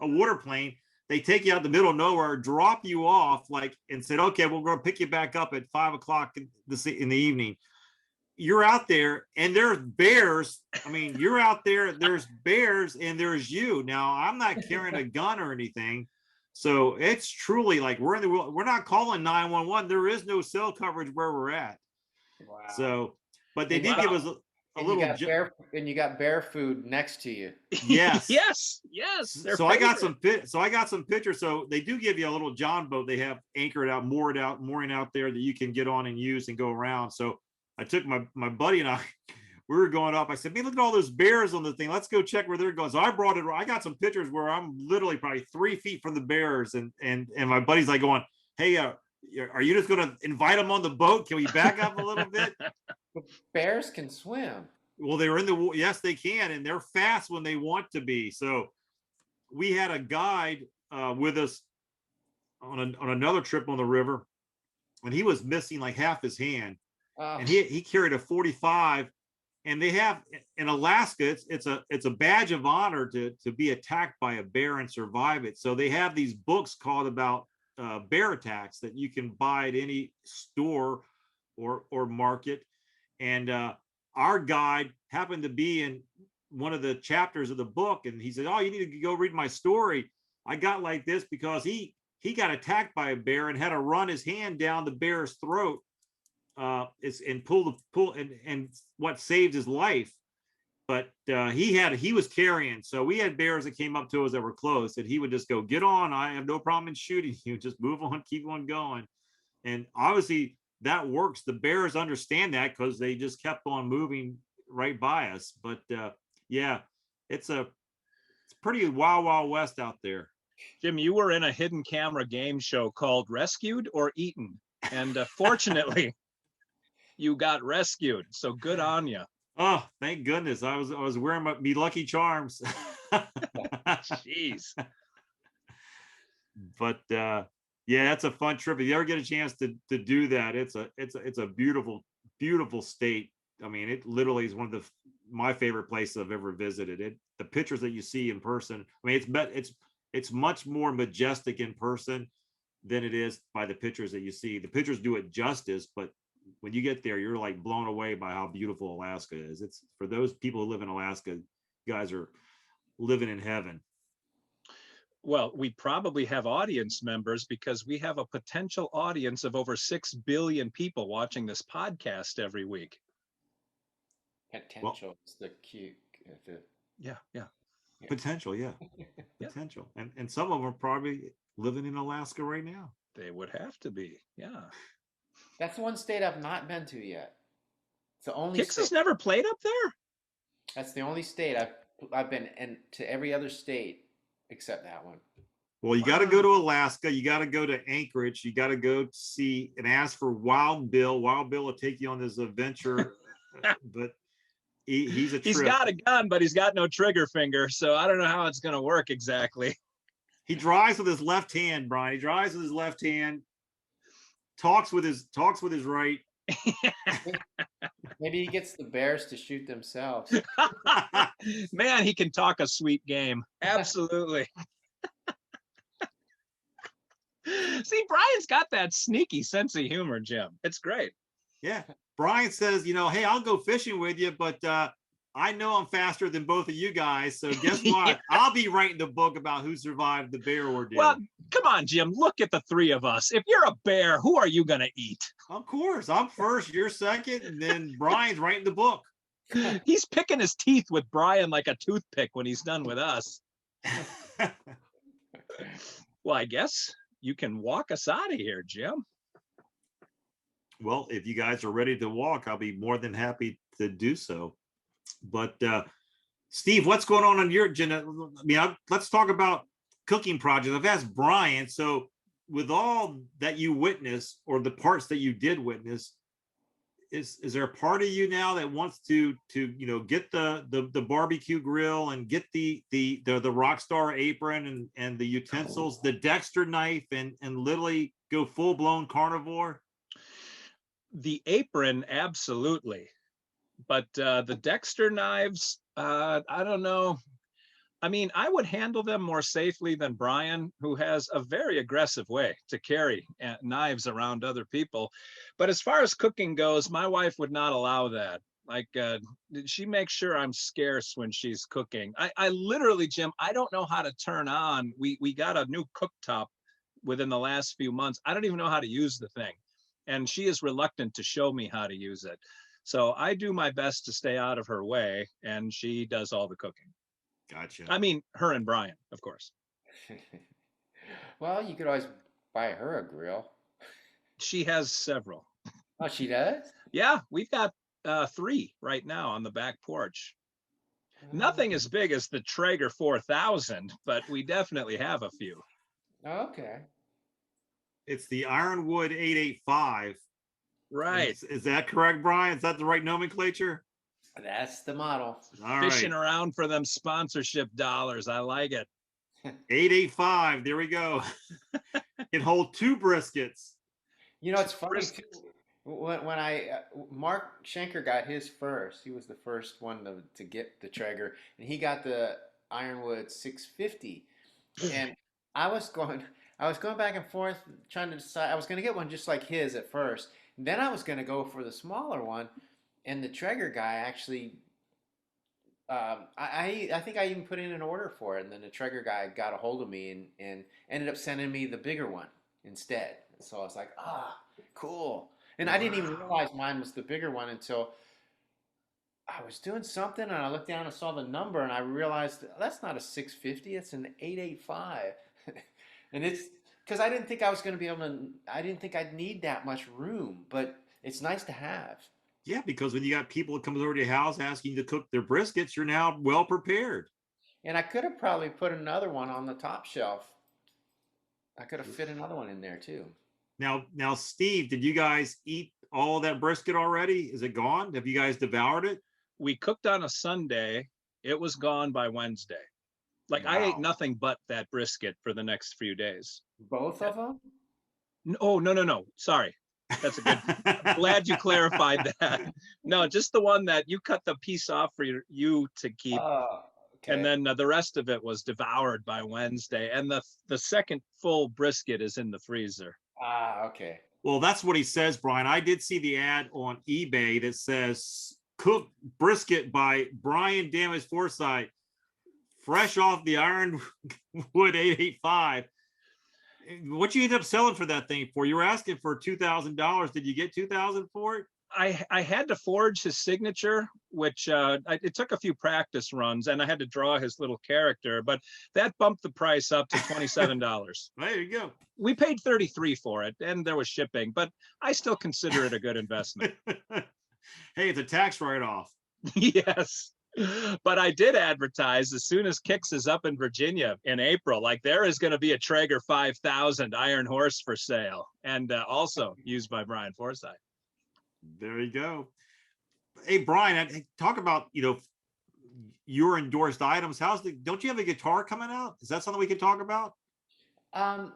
Speaker 1: a water plane. They take you out the middle of nowhere, drop you off, and said, okay, we're going to pick you back up at 5 o'clock in the evening. You're out there and there's bears. I mean, you're out there, there's bears and there's you. Now, I'm not carrying a gun or anything. So it's truly like we're not calling 911. There is no cell coverage where we're at.
Speaker 3: Wow.
Speaker 1: So, but they
Speaker 3: And
Speaker 1: did give us a little.
Speaker 3: You got bear food next to you.
Speaker 1: Yes.
Speaker 2: yes.
Speaker 1: So I got some pictures. So they do give you a little John boat. They have mooring out there that you can get on and use and go around. So I took my buddy and we were going up. I said, man, look at all those bears on the thing. Let's go check where they're going. So I got some pictures where I'm literally probably 3 feet from the bears. And my buddy's like going, hey, are you just going to invite them on the boat? Can we back up a little bit?
Speaker 3: But bears can swim.
Speaker 1: Well, yes, they can. And they're fast when they want to be. So we had a guide with us on another trip on the river, and he was missing like half his hand. And he carried a 45, and they have in Alaska, it's a badge of honor to be attacked by a bear and survive it. So they have these books called about bear attacks that you can buy at any store or market. And our guide happened to be in one of the chapters of the book, and he said, "Oh, you need to go read my story. I got like this because he got attacked by a bear and had to run his hand down the bear's throat." And pull and what saved his life. But he was carrying. So we had bears that came up to us that were close, and he would just go, "Get on. I have no problem in shooting you. Just move on, keep on going." And obviously that works. The bears understand that because they just kept on moving right by us. But yeah, it's pretty wild west out there.
Speaker 2: Jim, you were in a hidden camera game show called Rescued or Eaten, and fortunately. You got rescued, so good on you.
Speaker 1: Oh, thank goodness! I was wearing me Lucky Charms.
Speaker 2: Jeez.
Speaker 1: But yeah, that's a fun trip. If you ever get a chance to do that, it's a beautiful state. I mean, it literally is one of my favorite places I've ever visited. The pictures that you see in person. I mean, it's much more majestic in person than it is by the pictures that you see. The pictures do it justice, but when you get there, you're like blown away by how beautiful Alaska is. It's for those people who live in Alaska, you guys are living in heaven.
Speaker 2: Well, we probably have audience members because we have a potential audience of over 6 billion people watching this podcast every week.
Speaker 3: Potential is the key.
Speaker 2: Yeah.
Speaker 1: Potential, yeah. Potential. And some of them are probably living in Alaska right now.
Speaker 2: They would have to be, yeah.
Speaker 3: That's one state I've not been to yet. It's the only
Speaker 2: Kix
Speaker 3: state.
Speaker 2: has never played up there?
Speaker 3: That's the only state I've been to every other state except that one.
Speaker 1: Well, you got to go to Alaska. You got to go to Anchorage. You got to go see and ask for Wild Bill. Wild Bill will take you on this adventure. But he's a trip.
Speaker 2: He's got a gun, but he's got no trigger finger. So I don't know how it's going to work exactly.
Speaker 1: He drives with his left hand, Brian. He drives with his left hand. Talks with his right.
Speaker 3: Maybe he gets the bears to shoot themselves.
Speaker 2: Man, he can talk a sweet game. Absolutely. See, Brian's got that sneaky sense of humor, Jim. It's great.
Speaker 1: Yeah. Brian says, hey, I'll go fishing with you, but I know I'm faster than both of you guys. So guess what? Yeah. I'll be writing the book about who survived the bear ordeal.
Speaker 2: Well, come on, Jim. Look at the three of us. If you're a bear, who are you going to eat?
Speaker 1: Of course. I'm first, you're second, and then Brian's writing the book.
Speaker 2: He's picking his teeth with Brian like a toothpick when he's done with us. Well, I guess you can walk us out of here, Jim.
Speaker 1: Well, if you guys are ready to walk, I'll be more than happy to do so. But Steve, what's going on your agenda? I mean, let's talk about cooking projects. I've asked Brian. So, with all that you witnessed, or the parts that you did witness, is there a part of you now that wants to get the barbecue grill and get the Rockstar apron and the utensils, the Dexter knife, and literally go full blown carnivore?
Speaker 2: The apron, absolutely. But the Dexter knives, I don't know. I mean, I would handle them more safely than Brian, who has a very aggressive way to carry knives around other people. But as far as cooking goes, my wife would not allow that. Like, she makes sure I'm scarce when she's cooking. I literally, Jim, I don't know how to turn on. We got a new cooktop within the last few months. I don't even know how to use the thing. And she is reluctant to show me how to use it. So I do my best to stay out of her way, and she does all the cooking.
Speaker 1: Gotcha.
Speaker 2: I mean, her and Brian, of course.
Speaker 3: Well, you could always buy her a grill.
Speaker 2: She has several.
Speaker 3: Oh, she does?
Speaker 2: Yeah, we've got 3 right now on the back porch. Nothing as big as the Traeger 4000, but we definitely have a few.
Speaker 3: Okay.
Speaker 1: It's the Ironwood 885.
Speaker 2: Right.
Speaker 1: Is that correct, Brian? Is that the right nomenclature?
Speaker 3: That's the model.
Speaker 1: All
Speaker 2: Fishing
Speaker 1: right.
Speaker 2: around for them sponsorship dollars. I like it.
Speaker 1: 885. There we go. Can hold 2 briskets.
Speaker 3: You know, it's funny too. When Mark Schenker got his first, he was the first one to get the Traeger, and he got the Ironwood 650. And I was going back and forth trying to decide. I was going to get one just like his at first. And then I was going to go for the smaller one, and the Traeger guy actually. I think I even put in an order for it, and then the Traeger guy got a hold of me and ended up sending me the bigger one instead. So I was like, cool. And I didn't even realize mine was the bigger one until I was doing something and I looked down and saw the number and I realized that's not a 650, it's an 885. And it's because I didn't think I was going to be able to, I didn't think I'd need that much room, but it's nice to have.
Speaker 1: Yeah, because when you got people that come over to your house asking you to cook their briskets, you're now well prepared.
Speaker 3: And I could have probably put another one on the top shelf. I could have fit another one in there too.
Speaker 1: Now, Steve, did you guys eat all that brisket already? Is it gone? Have you guys devoured it?
Speaker 2: We cooked on a Sunday. It was gone by Wednesday. Like, I ate nothing but that brisket for the next few days.
Speaker 3: Both of them?
Speaker 2: No. Sorry. That's a good. Glad you clarified that. No, just the one that you cut the piece off for you to keep.
Speaker 3: Okay.
Speaker 2: And then the rest of it was devoured by Wednesday. And the second full brisket is in the freezer.
Speaker 3: Okay.
Speaker 1: Well, that's what he says, Brian. I did see the ad on eBay that says cooked brisket by Brian Damage Forsythe, fresh off the Ironwood 885. What you end up selling for that thing for? You were asking for $2,000. Did you get $2,000 for it?
Speaker 2: I had to forge his signature, which it took a few practice runs, and I had to draw his little character, but that bumped the price up to $27.
Speaker 1: There you go.
Speaker 2: We paid $33 for it, and there was shipping, but I still consider it a good investment.
Speaker 1: Hey, it's a tax write-off.
Speaker 2: Yes. But I did advertise as soon as Kix is up in Virginia in April, like there is going to be a Traeger 5000 Iron Horse for sale, and also used by Brian Forsythe.
Speaker 1: There you go. Hey, Brian, talk about, your endorsed items. Don't you have a guitar coming out? Is that something we can talk about?
Speaker 3: I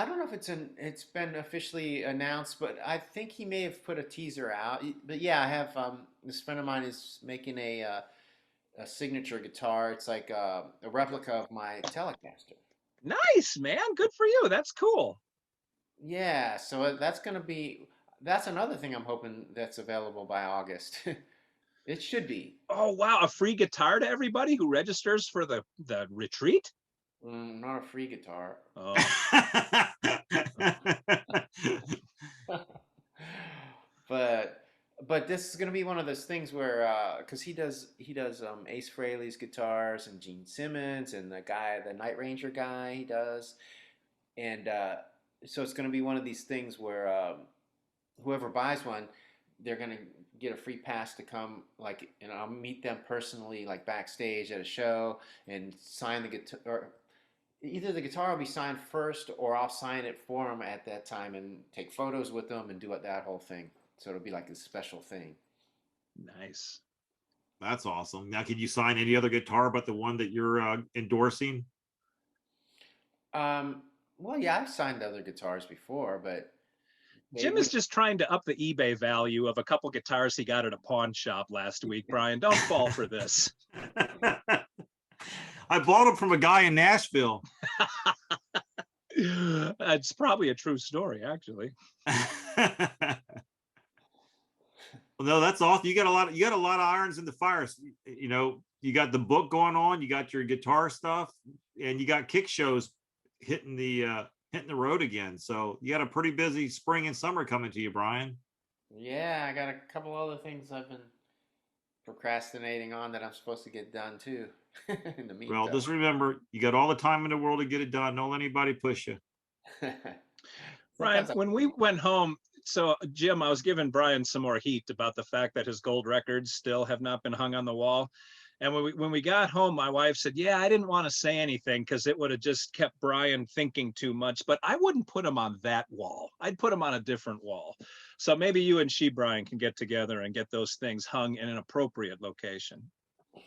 Speaker 3: don't know if it's been officially announced, but I think he may have put a teaser out. But yeah, I have this friend of mine is making a signature guitar. It's like a replica of my Telecaster.
Speaker 2: Nice, man. Good for you. That's cool.
Speaker 3: Yeah, so that's another thing I'm hoping that's available by August. It should be.
Speaker 2: Oh, wow. A free guitar to everybody who registers for the retreat?
Speaker 3: Not a free guitar.
Speaker 2: Oh.
Speaker 3: But this is going to be one of those things where because he does Ace Frehley's guitars and Gene Simmons and the Night Ranger guy he does, and so it's going to be one of these things where whoever buys one they're gonna get a free pass to come, like, and I'll meet them personally, like backstage at a show, and sign the guitar. Or either the guitar will be signed first, or I'll sign it for them at that time and take photos with them and do that whole thing. So it'll be like a special thing.
Speaker 2: Nice.
Speaker 1: That's awesome. Now, can you sign any other guitar but the one that you're endorsing?
Speaker 3: Well, yeah, I've signed other guitars before, but
Speaker 2: Jim is just trying to up the eBay value of a couple guitars he got at a pawn shop last week, Brian. Don't fall for this.
Speaker 1: I bought them from a guy in Nashville.
Speaker 2: It's probably a true story, actually.
Speaker 1: Well, no, that's awesome. You got a lot of irons in the fire. You know, you got the book going on, you got your guitar stuff, and you got kick shows hitting the road again. So you got a pretty busy spring and summer coming to you, Brian.
Speaker 3: Yeah, I got a couple other things I've been procrastinating on that I'm supposed to get done too. In the meantime.
Speaker 1: Well, just remember, you got all the time in the world to get it done. Don't let anybody push you.
Speaker 2: Brian, when we went home, so Jim, I was giving Brian some more heat about the fact that his gold records still have not been hung on the wall. And when we got home, my wife said, yeah, I didn't want to say anything because it would have just kept Brian thinking too much, but I wouldn't put him on that wall. I'd put him on a different wall. So maybe you and she, Brian, can get together and get those things hung in an appropriate location.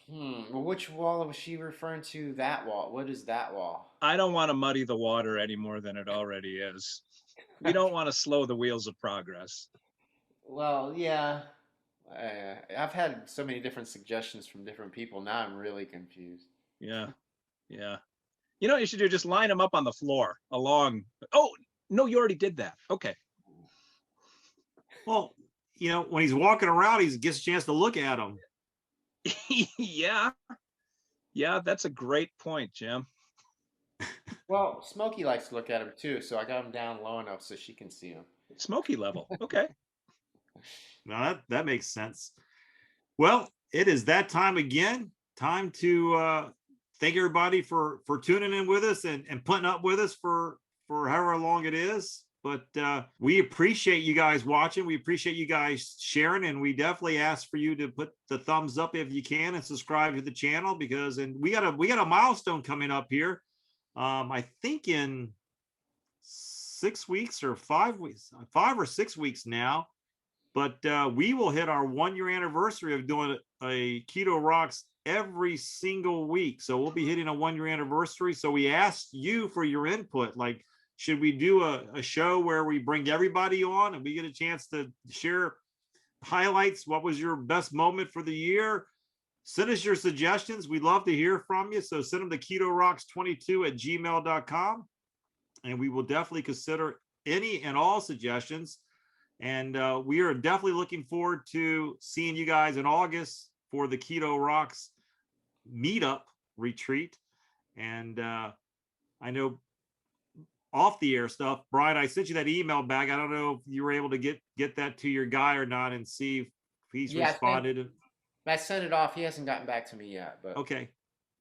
Speaker 3: Well, which wall was she referring to? That wall. What is that wall?
Speaker 2: I don't want to muddy the water any more than it already is. We don't want to slow the wheels of progress.
Speaker 3: Well, yeah. I've had so many different suggestions from different people. Now I'm really confused.
Speaker 2: Yeah. Yeah. You know what you should do? Just line them up on the floor along. Oh, no, you already did that. Okay.
Speaker 1: Well, you know, when he's walking around, he gets a chance to look at them.
Speaker 2: Yeah. Yeah, that's a great point, Jim.
Speaker 3: Well, Smokey likes to look at him too, so I got him down low enough so she can see him.
Speaker 2: Smoky level. Okay.
Speaker 1: Now that makes sense. Well, it is that time again. Time to thank everybody for tuning in with us and putting up with us for however long it is. But we appreciate you guys watching. We appreciate you guys sharing, and we definitely ask for you to put the thumbs up if you can and subscribe to the channel, because we got a milestone coming up here. I think in 6 weeks or 5 weeks, 5 or 6 weeks now. But we will hit our 1 year anniversary of doing a Keto Rocks every single week. So we'll be hitting a 1 year anniversary. So we asked you for your input. Like, should we do a show where we bring everybody on and we get a chance to share highlights? What was your best moment for the year? Send us your suggestions. We'd love to hear from you. So send them to ketorocks22@gmail.com. And we will definitely consider any and all suggestions. And we are definitely looking forward to seeing you guys in August for the Keto Rocks meetup retreat. And I know off the air stuff, Brian, I sent you that email back. I don't know if you were able to get that to your guy or not and see if he's responded.
Speaker 3: I sent it off. He hasn't gotten back to me yet, but
Speaker 1: okay,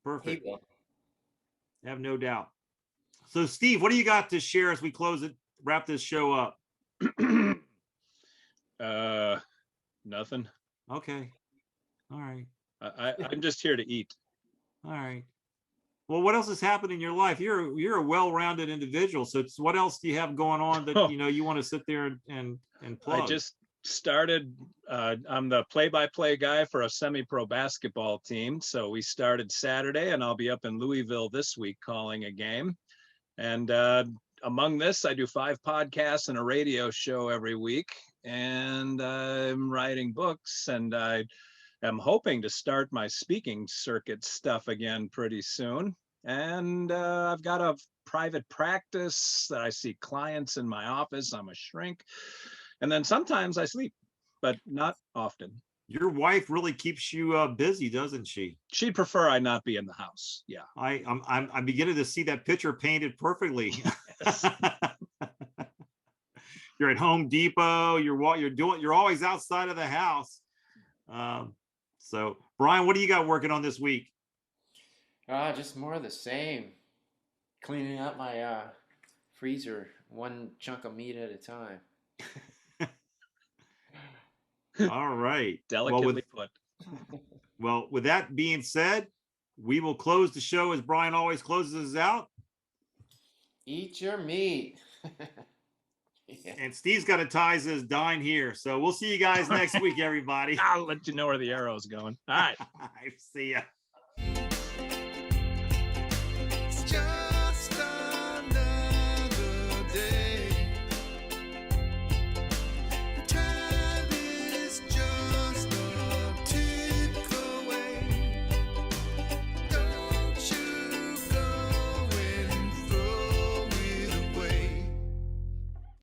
Speaker 1: perfect.
Speaker 3: He will.
Speaker 1: I have no doubt. So Steve, what do you got to share as we wrap this show up?
Speaker 2: Nothing.
Speaker 1: Okay. All right.
Speaker 2: I'm just here to eat.
Speaker 1: All right. Well, what else has happened in your life? You're a well-rounded individual. So what else do you have going on that you want to sit there and plug?
Speaker 2: I just started. I'm the play-by-play guy for a semi-pro basketball team. So we started Saturday, and I'll be up in Louisville this week calling a game. And among this, I do 5 podcasts and a radio show every week. And I'm writing books, and I am hoping to start my speaking circuit stuff again pretty soon. And I've got a private practice that I see clients in my office. I'm a shrink. And then sometimes I sleep, but not often.
Speaker 1: Your wife really keeps you busy, doesn't she?
Speaker 2: She'd prefer I not be in the house. Yeah.
Speaker 1: I'm beginning to see that picture painted perfectly. Yes. You're at Home Depot. You're always outside of the house. So Brian, what do you got working on this week?
Speaker 3: Just more of the same. Cleaning up my freezer, one chunk of meat at a time.
Speaker 1: All right.
Speaker 2: Delicately put.
Speaker 1: Well, with that being said, we will close the show as Brian always closes us out.
Speaker 3: Eat your meat. Yeah.
Speaker 1: And Steve's got to ties his dine here. So we'll see you guys next week, everybody.
Speaker 2: I'll let you know where the arrow's going. All right.
Speaker 1: See ya.